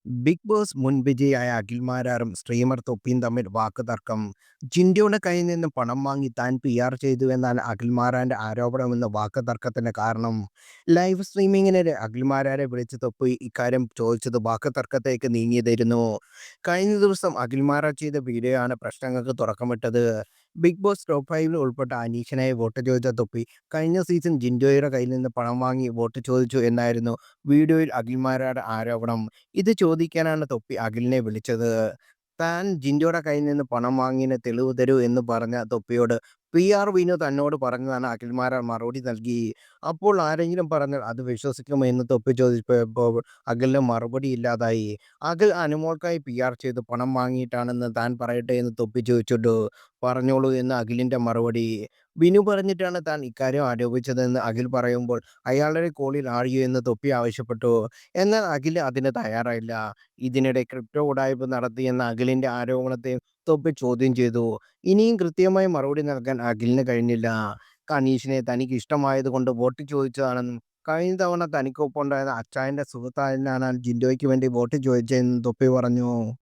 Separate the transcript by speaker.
Speaker 1: Big boss മുൻ വിജയിയായ Akhil മാരാറും streamer തൊപ്പിയും തമ്മിൽ വാക്കുതർക്കം. ജിൻഡോയുടെ കയ്യിൽ നിന്ന് പണം വാങ്ങി താൻ PR ചെയ്തു എന്നാണ് അഖിൽ മാരാന്റെ ആരോപണമെന്ന് വാക്കുതർക്കത്തിന് കാരണം. ലൈവ് സ്ട്രീമിങ്ങിനിടെ അഖിൽ മാരാരെ വിളിച്ച് തൊപ്പി ഇക്കാര്യം ചോദിച്ചത് വാക്കുതർക്കത്തേക്ക് നീങ്ങിയതായിരുന്നു. കഴിഞ്ഞ ദിവസം അഖിൽ മാരാർ ചെയ്ത വീഡിയോയാണ് പ്രശ്നങ്ങൾക്ക് തുടക്കമിട്ടത്. ബിഗ് ബോസ് ടോപ്പ് 5 ഉൾപ്പെട്ട അനീഷിനായി വോട്ട് ചോദിച്ച തൊപ്പി കഴിഞ്ഞ സീസൺ ജിൻഡോയുടെ കയ്യിൽ നിന്ന് പണം വാങ്ങി വോട്ട് ചോദിച്ചു എന്നായിരുന്നു വീഡിയോയിൽ അഖിൽ മാരാരുടെ ആരോപണം. ഇത് ചോദിക്കാനാണ് തൊപ്പി അഖിലിനെ വിളിച്ചത്. താൻ ജിൻഡോയുടെ കയ്യിൽ നിന്ന് പണം വാങ്ങിയതിന് തെളിവ് തരൂ എന്ന് പറഞ്ഞ തൊപ്പിയോട് വിനു തന്നോട് പറഞ്ഞതാണ് അഖിൽമാരാർ മറുപടി നൽകി. അപ്പോൾ ആരെങ്കിലും പറഞ്ഞാൽ അത് വിശ്വസിക്കുമോ എന്ന് തൊപ്പി ചോദിച്ചപ്പോൾ അഖിലിന് മറുപടി ഇല്ലാതായി. അഖിൽ അനുമോൾക്കായി ചെയ്ത് പണം വാങ്ങിയിട്ടാണെന്ന് താൻ പറയട്ടെ എന്ന് തൊപ്പി ചോദിച്ചിട്ടു. പറഞ്ഞോളൂ എന്ന് അഖിലിന്റെ മറുപടി. വിനു പറഞ്ഞിട്ടാണ് താൻ ഇക്കാര്യം ആരോപിച്ചതെന്ന് അഖിൽ പറയുമ്പോൾ അയാളുടെ കോളിൽ ആഴിയോ എന്ന് തൊപ്പി ആവശ്യപ്പെട്ടു. എന്നാൽ അഖിൽ അതിന് തയ്യാറായില്ല. ഇതിനിടെ ക്രിപ്റ്റോ ഉഡായിപ്പ് നടത്തിയെന്ന അഖിലിന്റെ ആരോപണത്തെ തൊപ്പി ചോദ്യം ചെയ്തു. ഇനിയും കൃത്യമായി മറുപടി നൽകാൻ അഖിലിന് കഴിഞ്ഞില്ല. അനീഷിനെ തനിക്ക് ഇഷ്ടമായതുകൊണ്ട് വോട്ട് ചോദിച്ചതാണെന്നും കഴിഞ്ഞ തവണ തനിക്കൊപ്പമുണ്ടായിരുന്ന അച്ചായന്റെ സുഹൃത്തായതിനാലാണ് ജിൻഡോയ്ക്ക് വേണ്ടി വോട്ട് ചോദിച്ചതെന്നും തൊപ്പി പറഞ്ഞു.